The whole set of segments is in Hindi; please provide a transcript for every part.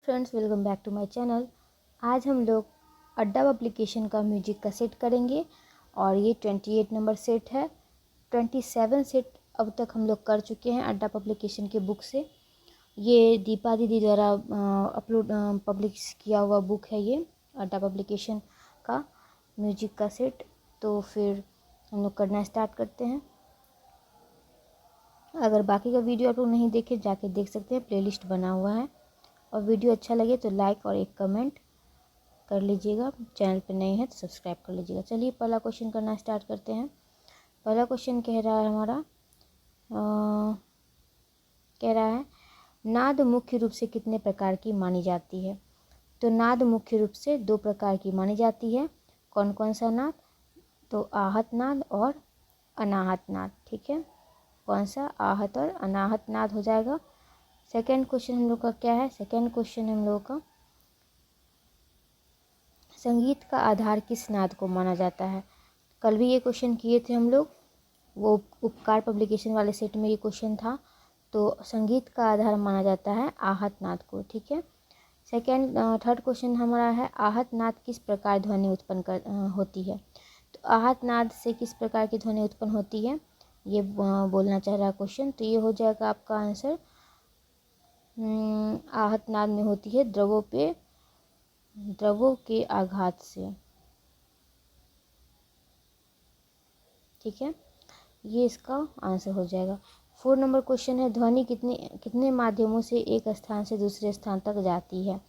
Friends, welcome back to my channel. आज हम लोग अड्डा एप्लीकेशन का म्यूजिक का सेट करेंगे और ये 28 नंबर सेट है। 27 सेट अब तक हम लोग कर चुके हैं अड्डा एप्लीकेशन के बुक से। ये दीपा दीदी द्वारा पब्लिश किया हुआ बुक है ये अड्डा एप्लीकेशन का म्यूजिक का सेट। तो फिर हम लोग करना स्टार्ट करते हैं। अगर बाकी का वीडियो आप लोग नहीं देखे जाके देख सकते हैं, प्लेलिस्ट बना हुआ है। और वीडियो अच्छा लगे तो लाइक और एक कमेंट कर लीजिएगा। चैनल पे नए हैं तो सब्सक्राइब कर लीजिएगा। चलिए पहला क्वेश्चन करना स्टार्ट करते हैं। पहला क्वेश्चन कह रहा है हमारा कह रहा है नाद मुख्य रूप से कितने प्रकार की मानी जाती है। तो नाद मुख्य रूप से 2 प्रकार की मानी जाती है। कौन कौन सा नाद? तो आहत नाद और अनाहत नाद। ठीक है, कौन सा? आहत और अनाहत नाद हो जाएगा। सेकेंड क्वेश्चन हम लोग का क्या है? सेकेंड क्वेश्चन हम लोग का संगीत का आधार किस नाद को माना जाता है। कल भी ये क्वेश्चन किए थे हम लोग, वो उपकार पब्लिकेशन वाले सेट में ये क्वेश्चन था। तो संगीत का आधार माना जाता है आहत नाद को। ठीक है, थर्ड क्वेश्चन हमारा है आहत नाद किस प्रकार ध्वनि उत्पन्न होती है। तो आहत नाद से किस प्रकार की ध्वनि उत्पन्न होती है ये बोलना चाह रहा क्वेश्चन। तो ये हो जाएगा आपका आंसर आहत नाद में होती है द्रवों के आघात से। ठीक है, ये इसका आंसर हो जाएगा। 4 नंबर क्वेश्चन है ध्वनि कितने माध्यमों से एक स्थान से दूसरे स्थान तक जाती है।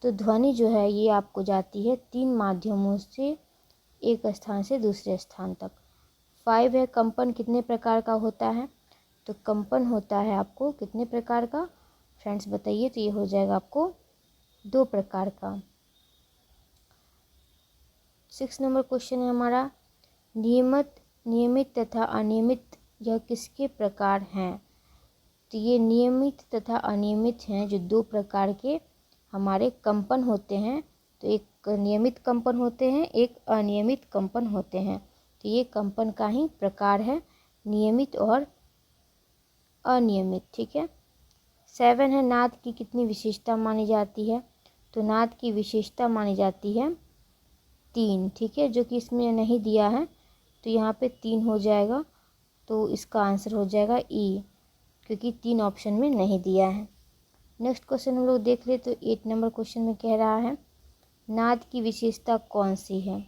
तो ध्वनि जो है ये आपको जाती है 3 माध्यमों से एक स्थान से दूसरे स्थान तक। 5 है कंपन कितने प्रकार का होता है। तो कंपन होता है आपको कितने प्रकार का फ्रेंड्स बताइए। तो ये हो जाएगा आपको 2 प्रकार का। 6 नंबर क्वेश्चन है हमारा नियमित तथा अनियमित यह किसके प्रकार हैं। तो ये नियमित तथा अनियमित हैं जो 2 प्रकार के हमारे कंपन होते हैं। तो एक नियमित कंपन होते हैं, एक अनियमित कंपन होते हैं। तो ये कंपन का ही प्रकार है, नियमित और अनियमित। ठीक है, 7 है नाद की कितनी विशेषता मानी जाती है। तो नाद की विशेषता मानी जाती है 3। ठीक है, जो कि इसमें नहीं दिया है तो यहाँ पे 3 हो जाएगा। तो इसका आंसर हो जाएगा ई, क्योंकि 3 ऑप्शन में नहीं दिया है। नेक्स्ट क्वेश्चन हम लोग देख ले। तो 8 नंबर क्वेश्चन में कह रहा है नाद की विशेषता कौन सी है।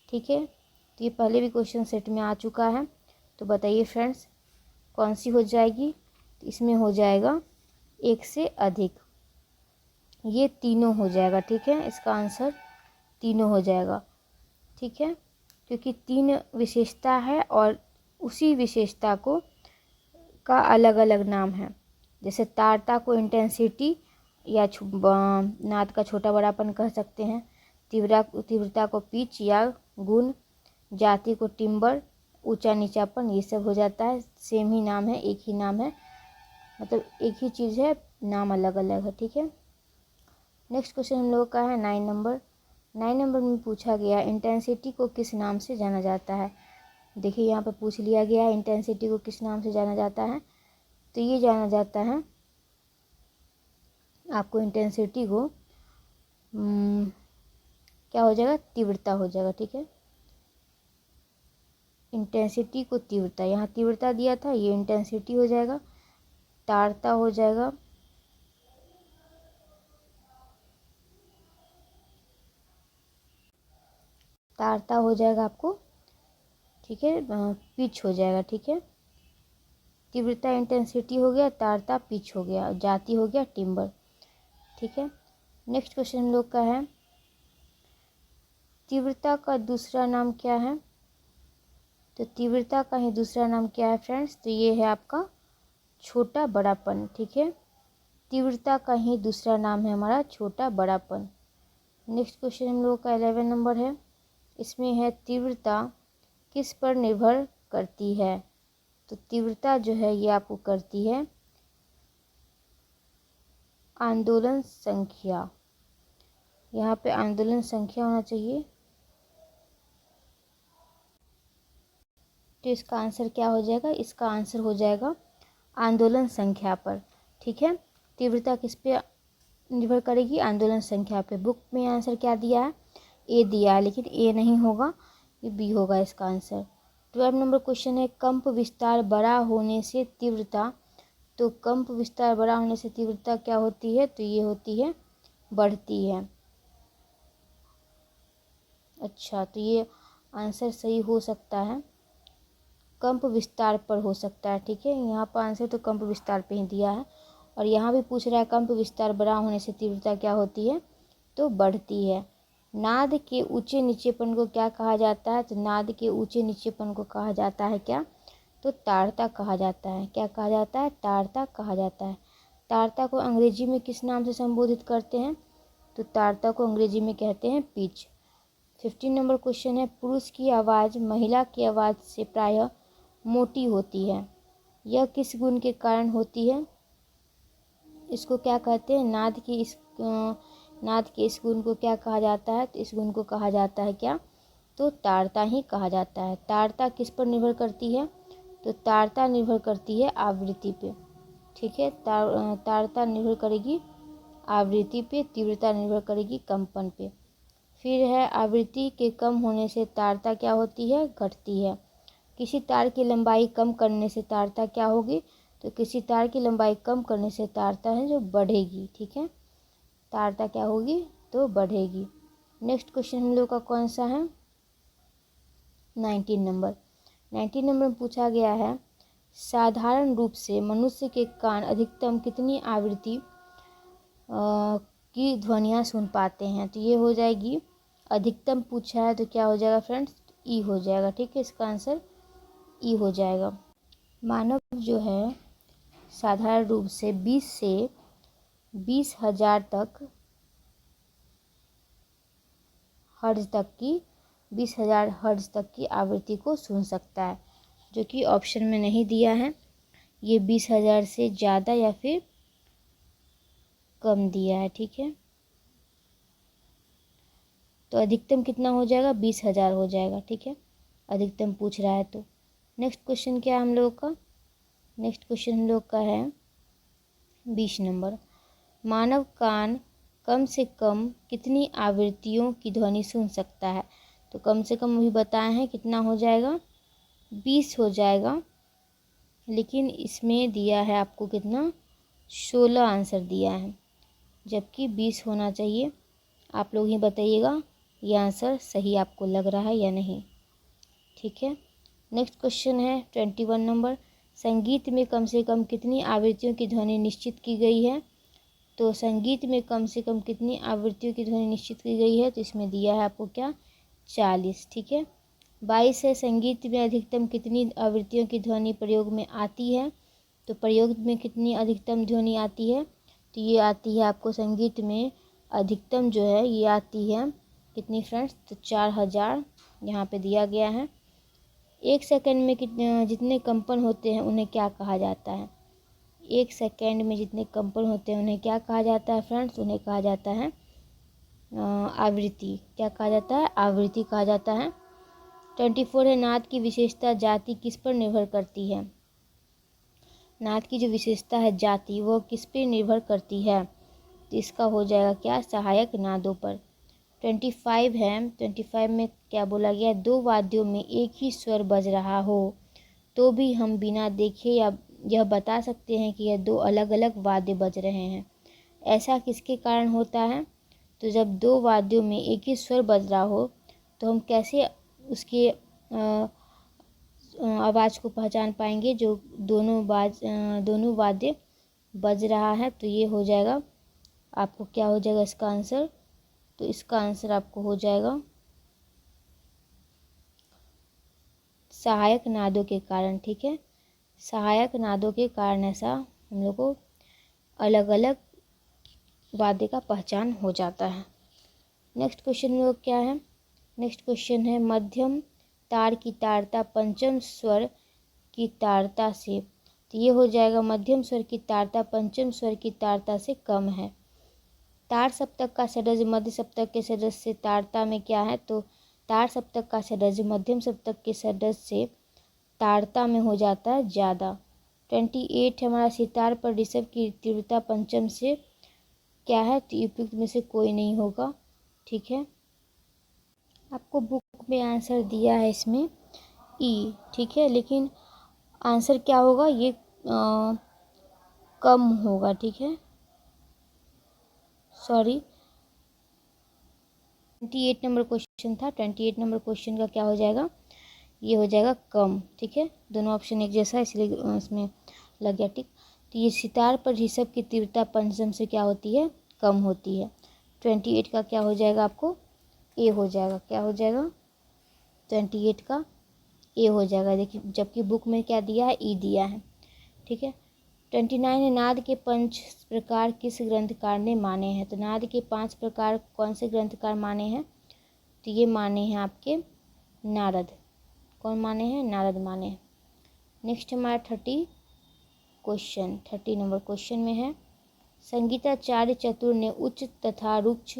ठीक है, तो ये पहले भी क्वेश्चन सेट में आ चुका है। तो बताइए फ्रेंड्स कौन सी हो जाएगी। तो इसमें हो जाएगा एक से अधिक, ये तीनों हो जाएगा। ठीक है, इसका आंसर तीनों हो जाएगा। ठीक है, क्योंकि 3 विशेषता है और उसी विशेषता को का अलग अलग नाम है। जैसे तारता को इंटेंसिटी या नाद का छोटा बड़ापन कह सकते हैं। तीव्रता को पिच या गुण, जाति को टिम्बर, ऊंचा नीचापन, ये सब हो जाता है। सेम ही नाम है, एक ही नाम है, मतलब एक ही चीज़ है, नाम अलग अलग है। ठीक है, नेक्स्ट क्वेश्चन हम लोगों का है 9 नंबर। 9 नंबर में पूछा गया इंटेंसिटी को किस नाम से जाना जाता है। देखिए यहाँ पर पूछ लिया गया है इंटेंसिटी को किस नाम से जाना जाता है। तो ये जाना जाता है आपको इंटेंसिटी को क्या हो जाएगा, तीव्रता हो जाएगा। ठीक है, इंटेंसिटी को तीव्रता, यहाँ तीव्रता दिया था, ये इंटेंसिटी हो जाएगा। तारता हो जाएगा आपको। ठीक है, पिच हो जाएगा। ठीक है, तीव्रता इंटेंसिटी हो गया, तारता पिच हो गया, जाति हो गया टिम्बर। ठीक है, नेक्स्ट क्वेश्चन हम लोग का है तीव्रता का दूसरा नाम क्या है। तो तीव्रता का ही दूसरा नाम क्या है फ्रेंड्स। तो ये है आपका छोटा बड़ापन। ठीक है, तीव्रता का ही दूसरा नाम है हमारा छोटा बड़ापन। नेक्स्ट क्वेश्चन हम लोगों का 11 नंबर है। इसमें है तीव्रता किस पर निर्भर करती है। तो तीव्रता जो है ये आपको करती है आंदोलन संख्या। यहाँ पे आंदोलन संख्या होना चाहिए। तो इसका आंसर क्या हो जाएगा, इसका आंसर हो जाएगा आंदोलन संख्या पर। ठीक है, तीव्रता किस पे निर्भर करेगी? आंदोलन संख्या पे। बुक में आंसर क्या दिया है? ए दिया है, लेकिन ए नहीं होगा, ये बी होगा इसका आंसर। 12 नंबर क्वेश्चन है, कंप विस्तार बड़ा होने से तीव्रता, तो कंप विस्तार बड़ा होने से तीव्रता क्या होती है? तो ये होती है, बढ़ती है। अच्छा, तो ये आंसर सही हो सकता है, कंप विस्तार पर हो सकता है। ठीक है, यहाँ पर आंसर तो कंप विस्तार पे ही दिया है, और यहाँ भी पूछ रहा है कंप विस्तार बड़ा होने से तीव्रता क्या होती है? तो बढ़ती है। नाद के ऊंचे नीचेपन को क्या कहा जाता है? तो नाद के ऊंचे नीचेपन को कहा जाता है क्या? तो ताड़ता कहा जाता है। क्या कहा जाता है? ताड़ता कहा जाता है। ताड़ता को अंग्रेजी में किस नाम से संबोधित करते हैं? तो ताड़ता को अंग्रेजी में कहते हैं पिच। 15 नंबर क्वेश्चन है, पुरुष की आवाज़ महिला की आवाज़ से प्रायः मोटी होती है, यह किस गुण के कारण होती है? इसको क्या कहते हैं? नाद के इस गुण को क्या कहा जाता है? तो इस गुण को कहा जाता है क्या? तो ताड़ता ही कहा जाता है। ताड़ता किस पर निर्भर करती है? तो ताड़ता निर्भर करती है आवृत्ति पे। ठीक है, ताड़ता निर्भर करेगी आवृत्ति पे, तीव्रता निर्भर करेगी कंपन पे। फिर है, आवृत्ति के कम होने से ताड़ता क्या होती है? घटती है। किसी तार की लंबाई कम करने से ताड़ता क्या होगी? तो किसी तार की लंबाई कम करने से ताड़ता है जो बढ़ेगी। ठीक है, ताड़ता क्या होगी? तो बढ़ेगी। नेक्स्ट क्वेश्चन हम लोग का कौन सा है? 19 नंबर। 19 नंबर में पूछा गया है, साधारण रूप से मनुष्य के कान अधिकतम कितनी आवृत्ति की ध्वनियाँ सुन पाते हैं? तो ये हो जाएगी, अधिकतम पूछा है तो क्या हो जाएगा फ्रेंड्स? ई हो जाएगा। ठीक है, इसका आंसर ई हो जाएगा। मानव जो है साधारण रूप से 20 से 20,000 तक हर्ट्ज तक की 20,000 हर्ट्ज तक की आवृत्ति को सुन सकता है, जो कि ऑप्शन में नहीं दिया है। ये 20,000 से ज़्यादा या फिर कम दिया है। ठीक है, तो अधिकतम कितना हो जाएगा? 20,000 हो जाएगा। ठीक है, अधिकतम पूछ रहा है तो। नेक्स्ट क्वेश्चन क्या है हम लोग का? नेक्स्ट क्वेश्चन हम लोग का है 20 नंबर। मानव कान कम से कम कितनी आवृत्तियों की ध्वनि सुन सकता है? तो कम से कम अभी बताए हैं, कितना हो जाएगा? 20 हो जाएगा, लेकिन इसमें दिया है आपको कितना? 16 आंसर दिया है, जबकि 20 होना चाहिए। आप लोग ही बताइएगा ये आंसर सही आपको लग रहा है या नहीं। ठीक है, नेक्स्ट क्वेश्चन है 21 नंबर। संगीत में कम से कम कितनी आवृत्तियों की ध्वनि निश्चित की गई है? तो संगीत में कम से कम कितनी आवृत्तियों की ध्वनि निश्चित की गई है? तो इसमें दिया है आपको क्या? 40। ठीक है, 22 है, संगीत में अधिकतम कितनी आवृत्तियों की ध्वनि प्रयोग में आती है? तो प्रयोग में कितनी अधिकतम ध्वनि आती है? तो ये आती है आपको संगीत में अधिकतम जो है ये आती है कितनी फ्रेंड्स? तो 4000 यहाँ पे दिया गया है। 1 सेकंड में कितने जितने कंपन होते हैं उन्हें क्या कहा जाता है? 1 सेकंड में जितने कंपन होते हैं उन्हें क्या कहा जाता है फ्रेंड्स? उन्हें कहा जाता है आवृत्ति। क्या कहा जाता है? आवृत्ति कहा जाता है। 24 है, नाद की विशेषता जाति किस पर निर्भर करती है? नाद की जो विशेषता है जाति, वो किस पर निर्भर करती है? तो इसका हो जाएगा क्या? सहायक नादों पर। 25 है, 25 में क्या बोला गया? 2 वाद्यों में एक ही स्वर बज रहा हो तो भी हम बिना देखे या यह बता सकते हैं कि यह 2 अलग अलग वाद्य बज रहे हैं। ऐसा किसके कारण होता है? तो जब 2 वाद्यों में एक ही स्वर बज रहा हो तो हम कैसे उसके आवाज़ को पहचान पाएंगे जो दोनों वाद्य बज रहा है? तो ये हो जाएगा आपको, क्या हो जाएगा इसका आंसर? तो इसका आंसर आपको हो जाएगा सहायक नादों के कारण। ठीक है, सहायक नादों के कारण ऐसा हम लोग को अलग अलग वाद्य का पहचान हो जाता है। नेक्स्ट क्वेश्चन में क्या है? नेक्स्ट क्वेश्चन है, मध्यम तार की तारता पंचम स्वर की तारता से, तो ये हो जाएगा मध्यम स्वर की तारता पंचम स्वर की तारता से कम है। तार सप्तक का षड्ज मध्य सप्तक के षड्ज से तारता में क्या है? तो तार सप्तक का षड्ज मध्यम सप्तक के षड्ज से तारता में हो जाता है ज़्यादा। 28 हमारा, सितार पर ऋषभ की तीव्रता पंचम से क्या है, तो उपयुक्त में से कोई नहीं होगा। ठीक है, आपको बुक में आंसर दिया है इसमें ई। ठीक है, लेकिन आंसर क्या होगा, ये कम होगा। ठीक है, सॉरी, 28 नंबर क्वेश्चन था। 28 नंबर क्वेश्चन का क्या हो जाएगा, ये हो जाएगा कम। ठीक है, दोनों ऑप्शन एक जैसा है इसलिए इसमें लग गया टिक। तो ये सितार पर ऋषभ की तीव्रता पंचम से क्या होती है, कम होती है। 28 का क्या हो जाएगा, आपको ए हो जाएगा। क्या हो जाएगा, 28 का ए हो जाएगा। देखिए, जबकि बुक में क्या दिया है, ई दिया है। ठीक है, 29 है, नाद के 5 प्रकार किस ग्रंथकार ने माने हैं। तो नाद के 5 प्रकार कौन से ग्रंथकार माने हैं, तो ये माने हैं आपके नारद। कौन माने हैं, नारद माने हैं। नेक्स्ट हमारा 30 नंबर क्वेश्चन में है, संगीताचार्य चतुर ने उच्च तथा रुक्ष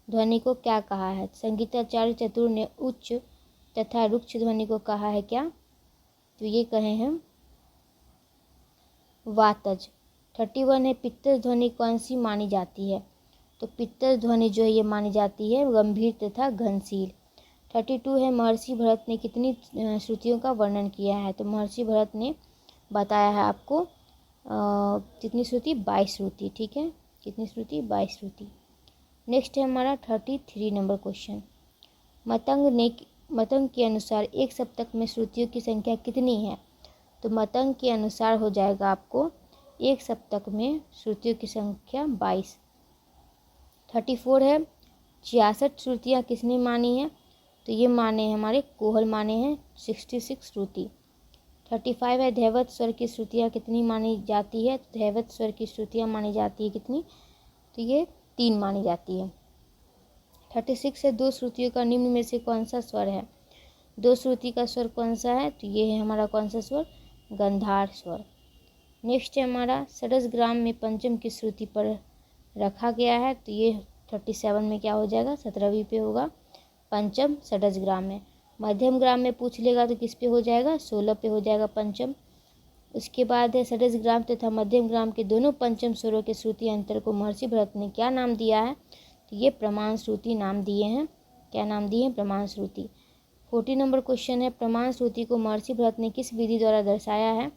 ध्वनि को क्या कहा है। संगीताचार्य चतुर ने उच्च तथा रुक्ष ध्वनि को कहा है क्या, तो ये कहे हैं वातज। 31 है, पित्तज ध्वनि कौन सी मानी जाती है। तो पित्तज ध्वनि जो है ये मानी जाती है गंभीर तथा घनशील। 32 है, महर्षि भरत ने कितनी श्रुतियों का वर्णन किया है। तो महर्षि भरत ने बताया है आपको कितनी श्रुति, 22 श्रुति। ठीक है, कितनी श्रुति, 22 श्रुति। नेक्स्ट है हमारा 33 नंबर क्वेश्चन, मतंग के अनुसार एक सप्तक में श्रुतियों की संख्या कितनी है। तो मतंग के अनुसार हो जाएगा आपको एक सप्तक में श्रुतियों की संख्या 22। 34 है, 66 श्रुतियाँ किसने मानी है। तो ये माने हैं हमारे कोहल माने हैं 66 श्रुति। 35 है, धैवत स्वर की श्रुतियाँ कितनी मानी जाती है। तो धैवत स्वर की श्रुतियाँ मानी जाती है कितनी, तो ये 3 मानी जाती है। 36 है, 2 श्रुतियों का निम्न में से कौन सा स्वर है। 2 श्रुति का स्वर कौन सा है, तो ये है हमारा कौन सा स्वर, गंधार स्वर। नेक्स्ट है हमारा षडज ग्राम में पंचम की श्रुति पर रखा गया है। तो ये 37 में क्या हो जाएगा, 17वीं पे होगा पंचम षडज ग्राम में। मध्यम ग्राम में पूछ लेगा तो किस पे हो जाएगा, 16 पे हो जाएगा पंचम। उसके बाद है षडज ग्राम तथा मध्यम ग्राम के दोनों पंचम स्वरों के श्रुति अंतर को महर्षि भरत ने क्या नाम दिया है। तो ये प्रमाण श्रुति नाम दिए हैं। क्या नाम दिए हैं, प्रमाण श्रुति। 40 नंबर क्वेश्चन है, प्रमाण श्रुति को महर्षि भरत ने किस विधि द्वारा दर्शाया है।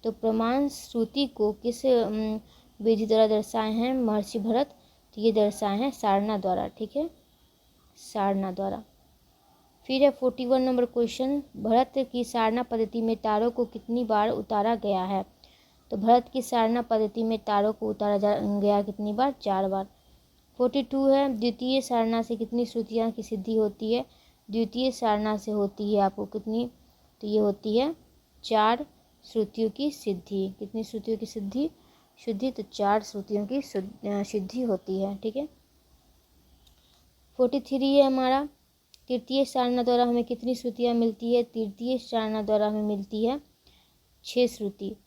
तो प्रमाण श्रुति को किस विधि द्वारा दर्शाए हैं महर्षि भरत, तो ये दर्शाए हैं सारना द्वारा। ठीक है, सारना द्वारा। फिर है 41 नंबर क्वेश्चन, भरत की सारना पद्धति में तारों को कितनी बार उतारा गया है। तो भरत की सारना पद्धति में तारों को उतारा गया कितनी बार, 4 बार। 42 है, द्वितीय सारना से कितनी श्रुतियाँ की सिद्धि होती है। द्वितीय सारना से होती है आपको कितनी, तो ये होती है 4 श्रुतियों की सिद्धि। कितनी श्रुतियों की सिद्धि, शुद्धि, तो 4 श्रुतियों की सिद्धि होती है। ठीक है, 43 है हमारा, तृतीय सारना द्वारा हमें कितनी श्रुतियाँ मिलती है। तृतीय सारना द्वारा हमें मिलती है 6 श्रुति।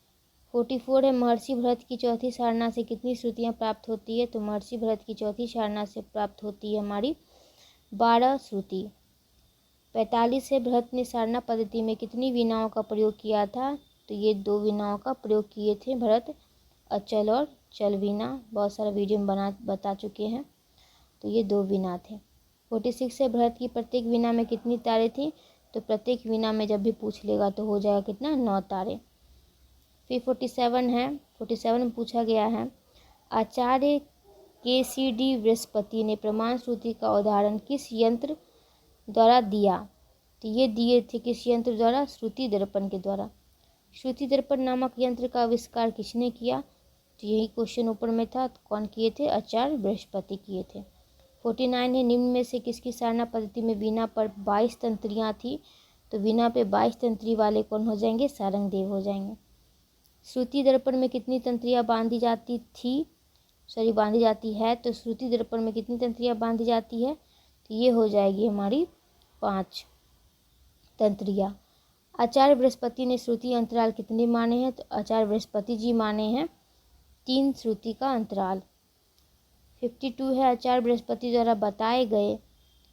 44 है, महर्षि भरत की चौथी सारना से कितनी श्रुतियाँ प्राप्त होती है। तो महर्षि भरत की चौथी सारना से प्राप्त होती है हमारी 12 श्रुति। 45 है, भरत ने सारना पद्धति में कितनी वीणाओं का प्रयोग किया था। तो ये 2 वीणाओं का प्रयोग किए थे भरत, अचल और चल वीणा। बहुत सारा वीडियो में बता चुके हैं। तो ये 2 वीणा थे। 46 है, भरत की प्रत्येक वीणा में कितनी तारें थी। तो प्रत्येक वीणा में जब भी पूछ लेगा तो हो जाएगा कितना, 9 तारे। फिर 47 है, 47 में पूछा गया है, आचार्य KCD बृहस्पति ने प्रमाण श्रुति का उदाहरण किस यंत्र द्वारा दिया। तो ये दिए थे किस यंत्र द्वारा, श्रुति दर्पण के द्वारा। श्रुति दर्पण नामक यंत्र का आविष्कार किसने किया। तो यही क्वेश्चन ऊपर में था, तो कौन किए थे, आचार्य बृहस्पति किए थे। 49 है, निम्न में से किसकी सारना पद्धति में वीणा पर 22 तंत्रियाँ थी। तो वीणा पे 22 तंत्री वाले कौन हो जाएंगे, सारंग देव हो जाएंगे। श्रुति दर्पण में कितनी तंत्रियाँ बांधी जाती है। तो श्रुति दर्पण में कितनी तंत्रियाँ बांधी जाती है, तो ये हो जाएगी हमारी 5 तंत्रियाँ। आचार्य बृहस्पति ने श्रुति अंतराल कितने माने हैं। तो आचार्य बृहस्पति जी माने हैं 3 श्रुति का अंतराल। 52 है, आचार्य बृहस्पति द्वारा बताए गए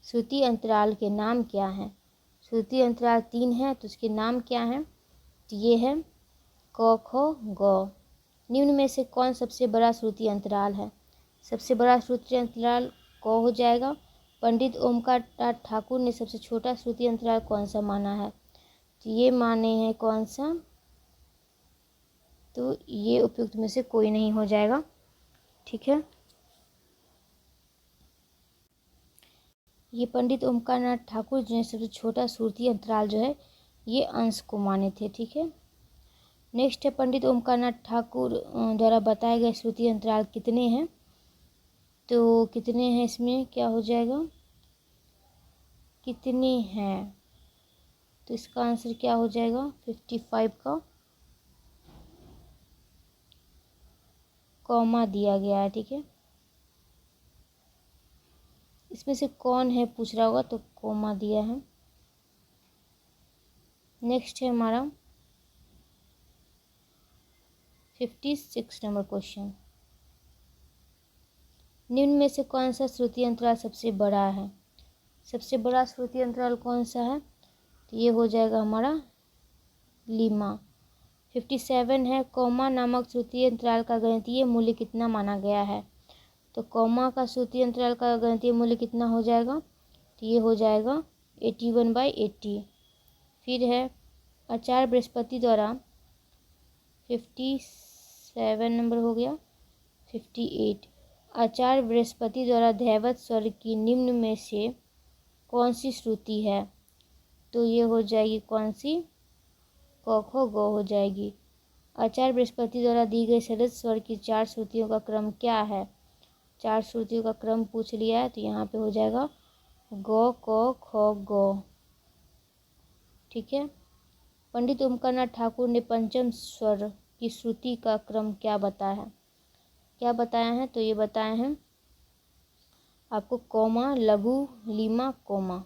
श्रुति अंतराल के नाम क्या हैं। श्रुति अंतराल 3 है, तो उसके नाम क्या हैं, तो ये है क ख ग। निम्न में से कौन सबसे बड़ा श्रुति अंतराल है। सबसे बड़ा श्रुति अंतराल क हो जाएगा। पंडित ओमकार नाथ ठाकुर ने सबसे छोटा श्रुति अंतराल कौन सा माना है? तो ये माने हैं कौन सा? तो ये उपयुक्त में से कोई नहीं हो जाएगा। ठीक है, ये पंडित ओमकार नाथ ठाकुर जो है सबसे छोटा श्रुति अंतराल जो है ये अंश को माने थे। ठीक है, नेक्स्ट है पंडित ओमकार नाथ ठाकुर द्वारा बताए गए श्रुति अंतराल कितने हैं? तो कितने हैं इसमें क्या हो जाएगा? कितने हैं? तो इसका आंसर क्या हो जाएगा? 55 का कॉमा दिया गया है। ठीक है, इसमें से कौन है पूछ रहा होगा, तो कॉमा दिया है। नेक्स्ट है हमारा 56 नंबर क्वेश्चन। निम्न में से कौन सा श्रुति अंतराल सबसे बड़ा है? सबसे बड़ा श्रुति अंतराल कौन सा है? तो ये हो जाएगा हमारा लीमा। 57 है, कॉमा नामक श्रुति अंतराल का गणितीय मूल्य कितना माना गया है? तो कॉमा का श्रुति अंतराल का गणितीय मूल्य कितना हो जाएगा? तो ये हो जाएगा 81/80। फिर है आचार्य बृहस्पति द्वारा 57 नंबर हो गया। 58 आचार्य बृहस्पति द्वारा दैवत स्वर की निम्न में से कौन सी श्रुति है? तो ये हो जाएगी कौन सी? क ख ग हो जाएगी। आचार्य बृहस्पति द्वारा दी गई सरस स्वर की 4 श्रुतियों का क्रम क्या है? 4 श्रुतियों का क्रम पूछ लिया है, तो यहाँ पे हो जाएगा ग क ख ग। ठीक है, पंडित ओमकार नाथ ठाकुर ने पंचम स्वर की श्रुति का क्रम क्या बताया है? क्या बताया है? तो ये बताए हैं आपको कॉमा लघु लीमा कॉमा।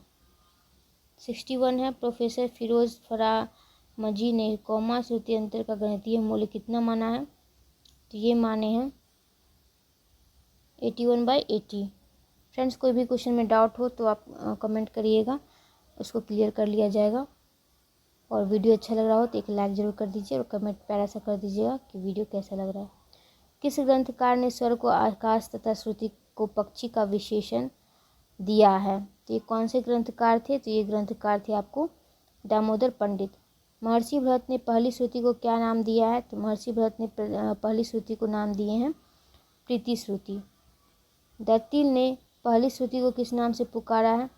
61 है, प्रोफेसर फिरोज फरामजी ने कॉमा श्रुति अंतर का गणितीय मूल्य कितना माना है? तो ये माने हैं 81/80। फ्रेंड्स, कोई भी क्वेश्चन में डाउट हो तो आप कमेंट करिएगा, उसको क्लियर कर लिया जाएगा। और वीडियो अच्छा लग रहा हो तो एक लाइक ज़रूर कर दीजिए और कमेंट प्यारा सा कर दीजिएगा कि वीडियो कैसा लग रहा है। किस ग्रंथकार ने स्वर को आकाश तथा श्रुति को पक्षी का विशेषण दिया है? तो ये कौन से ग्रंथकार थे? तो ये ग्रंथकार थे आपको दामोदर पंडित। महर्षि भरत ने पहली श्रुति को क्या नाम दिया है? तो महर्षि भरत ने पहली श्रुति को नाम दिए हैं प्रीति श्रुति। दत्तिल ने पहली श्रुति को किस नाम से पुकारा है?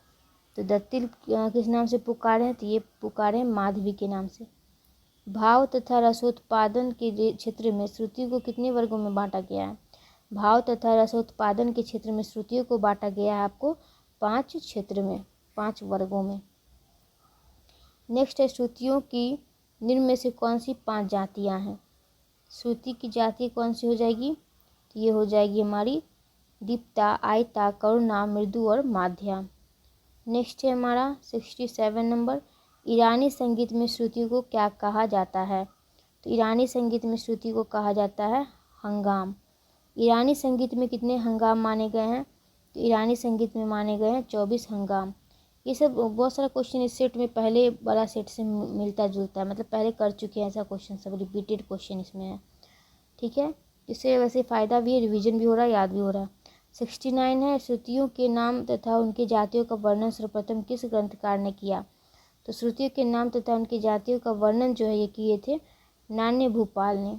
तो दत्तिल किस नाम से पुकारे हैं? तो ये पुकारे हैं माधवी के नाम से। भाव तथा रसोत्पादन के क्षेत्र में श्रुतियों को कितने वर्गों में बांटा गया है? भाव तथा रसोत्पादन के क्षेत्र में श्रुतियों को बांटा गया है आपको 5 क्षेत्र में, 5 वर्गों में। नेक्स्ट है श्रुतियों की निम्न में से कौन सी 5 जातियां हैं? श्रुति की जाति कौन सी हो जाएगी? तो ये हो जाएगी हमारी दीप्ता, आयता, करुणा, मृदु और माध्या। नेक्स्ट है हमारा 67 नंबर। ईरानी संगीत में श्रुति को क्या कहा जाता है? तो ईरानी संगीत में श्रुति को कहा जाता है हंगाम। ईरानी संगीत में कितने हंगाम माने गए हैं? तो ईरानी संगीत में माने गए हैं 24 हंगाम। ये सब बहुत सारा क्वेश्चन इस सेट में पहले वाला सेट से मिलता जुलता है, मतलब पहले कर चुके हैं ऐसा क्वेश्चन, सब रिपीटेड क्वेश्चन इसमें है। ठीक है, इससे वैसे फ़ायदा भी है, रिवीजन भी हो रहा है, याद भी हो रहा है। 69 है, श्रुतियों के नाम तथा उनकी जातियों का वर्णन सर्वप्रथम किस ग्रंथकार ने किया? तो श्रुतियों के नाम तथा उनकी जातियों का वर्णन जो है ये किए थे नान्य भूपाल ने।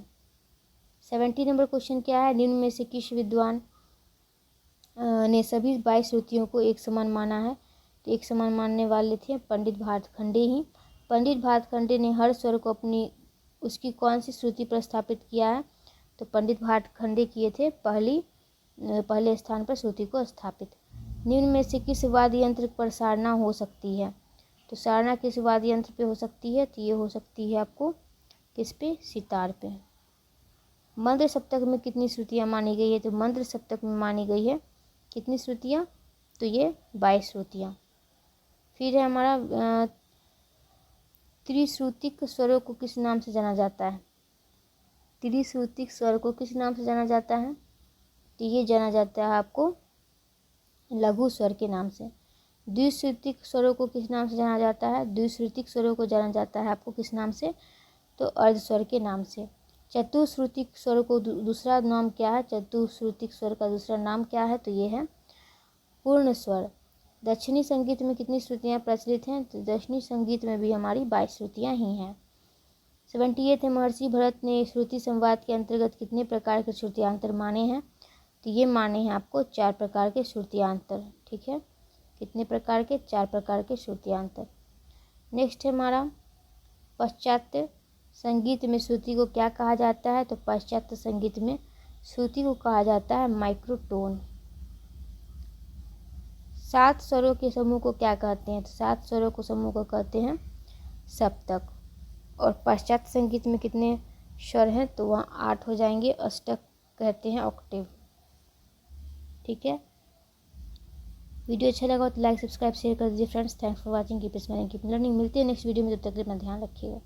70 नंबर क्वेश्चन क्या है? निम्न में से किस विद्वान ने सभी 22 श्रुतियों को एक समान माना है? तो एक समान मानने वाले थे पंडित भातखंडे ही। पंडित भातखंडे ने हर स्वर को उसकी कौन सी श्रुति पर स्थापित किया है? तो पंडित भातखंडे किए थे पहले स्थान पर श्रुति को स्थापित। निम्न में से किस वाद्य यंत्र पर सारना हो सकती है? तो सारना किस वाद्य यंत्र पे हो सकती है? तो ये हो सकती है आपको किस पे? सितार पे। मंत्र सप्तक में कितनी श्रुतियाँ मानी गई है? तो मंत्र सप्तक में मानी गई है कितनी श्रुतियाँ? तो ये 22 श्रुतियाँ। फिर है हमारा त्रिश्रुतिक स्वरों को किस नाम से जाना जाता है? त्रिश्रुतिक स्वर को किस नाम से जाना जाता है? तो ये जाना जाता है आपको लघु स्वर के नाम से। द्विश्रुतिक स्वरों को किस नाम से जाना जाता है? द्विश्रुतिक स्वरों को जाना जाता है आपको किस नाम से? तो अर्ध स्वर के नाम से। चतुश्रुतिक स्वर को दूसरा नाम क्या है? चतुश्रुतिक स्वर का दूसरा नाम क्या है? तो ये है पूर्ण स्वर। दक्षिणी संगीत में कितनी श्रुतियाँ प्रचलित हैं? तो दक्षिणी संगीत में भी हमारी 22 श्रुतियाँ ही हैं। 78 है, महर्षि भरत ने श्रुति संवाद के अंतर्गत कितने प्रकार के श्रुतियांतर माने हैं? तो ये माने हैं आपको 4 प्रकार के श्रुतियांतर। ठीक है, कितने प्रकार के? 4 प्रकार के श्रुतियांतर। नेक्स्ट है हमारा पाश्चात्य संगीत में श्रुति को क्या कहा जाता है? तो पाश्चात्य संगीत में श्रुति को कहा जाता है माइक्रोटोन। 7 स्वरों के समूह को क्या कहते हैं? तो 7 स्वरों को समूह को कहते हैं सप्तक। और पाश्चात्य संगीत में कितने स्वर हैं? तो वहाँ 8 हो जाएंगे, अष्टक कहते हैं ऑक्टेव। ठीक है, वीडियो अच्छा लगा तो लाइक सब्सक्राइब शेयर कर दीजिए friends. Thanks for watching, keep smiling keep learning. मिलते हैं नेक्स्ट वीडियो में, जब तक अपना ध्यान रखिएगा।